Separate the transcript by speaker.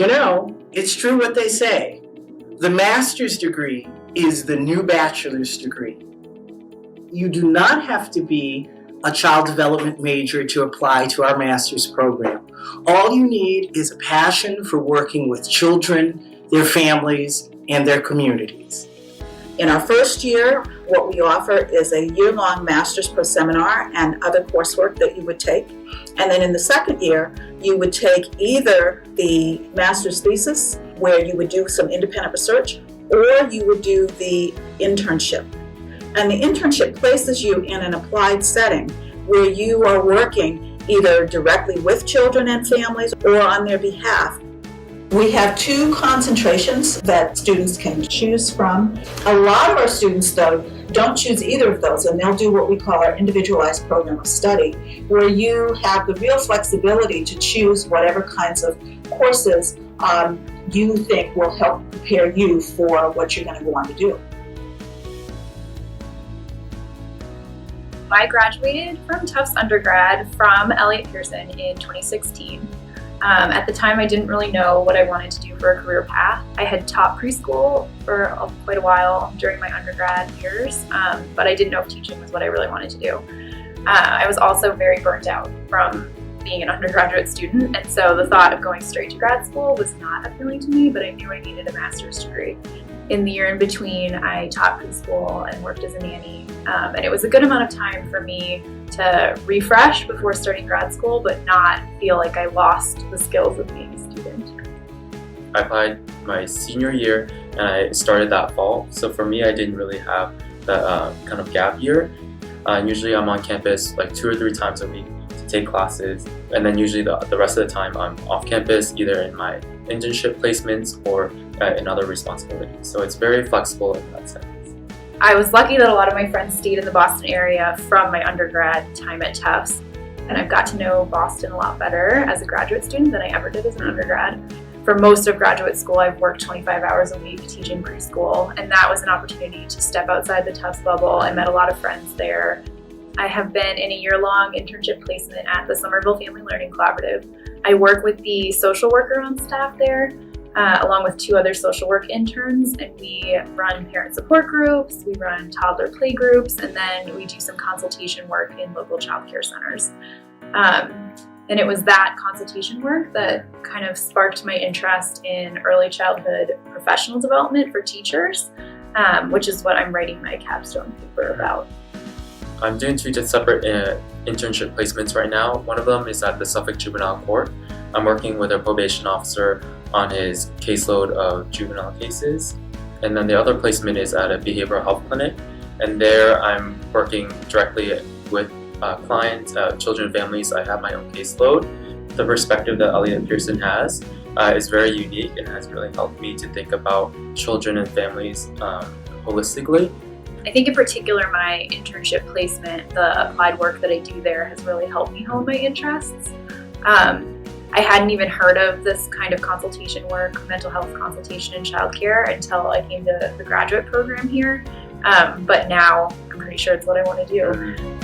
Speaker 1: You know, it's true what they say. The master's degree is the new bachelor's degree. You do not have to be a child development major to apply to our master's program. All you need is a passion for working with children, their families, and their communities.
Speaker 2: In our first year, what we offer is a year-long master's per seminar and other coursework that you would take. And then in the second year, you would take either the master's thesis, where you would do some independent research, or you would do the internship. And the internship places you in an applied setting where you are working either directly with children and families or on their behalf. We have 2 concentrations that students can choose from. A lot of our students, though, don't choose either of those, and they'll do what we call our individualized program of study, where you have the real flexibility to choose whatever kinds of courses you think will help prepare you for what you're going to go on to do.
Speaker 3: I graduated from Tufts undergrad from Elliott Pearson in 2016. At the time, I didn't really know what I wanted to do for a career path. I had taught preschool for quite a while during my undergrad years, but I didn't know if teaching was what I really wanted to do. I was also very burnt out from being an undergraduate student, and so the thought of going straight to grad school was not appealing to me, but I knew I needed a master's degree. In the year in between, I taught preschool and worked as a nanny, and it was a good amount of time for me to refresh before starting grad school, but not feel like I lost the skills of being a student.
Speaker 4: I applied my senior year and I started that fall. So for me, I didn't really have that kind of gap year. Usually I'm on campus like 2 or 3 times a week to take classes. And then usually the rest of the time I'm off campus, either in my internship placements or in other responsibilities. So it's very flexible in that sense.
Speaker 3: I was lucky that a lot of my friends stayed in the Boston area from my undergrad time at Tufts, and I've got to know Boston a lot better as a graduate student than I ever did as an undergrad. For most of graduate school, I've worked 25 hours a week teaching preschool, and that was an opportunity to step outside the Tufts bubble. I met a lot of friends there. I have been in a year-long internship placement at the Somerville Family Learning Collaborative. I work with the social worker on staff there, along with 2 other social work interns, and we run parent support groups, we run toddler play groups, and then we do some consultation work in local child care centers. And it was that consultation work that kind of sparked my interest in early childhood professional development for teachers, which is what I'm writing my capstone paper about.
Speaker 4: I'm doing 2 separate internship placements right now. One of them is at the Suffolk Juvenile Court. I'm working with a probation officer on his caseload of juvenile cases. And then the other placement is at a behavioral health clinic. And there I'm working directly with clients, children and families. I have my own caseload. The perspective that Elliott Pearson has is very unique and has really helped me to think about children and families holistically.
Speaker 3: I think in particular my internship placement, the applied work that I do there has really helped me hone my interests. I hadn't even heard of this kind of consultation work, mental health consultation in childcare, until I came to the graduate program here. But now I'm pretty sure it's what I want to do.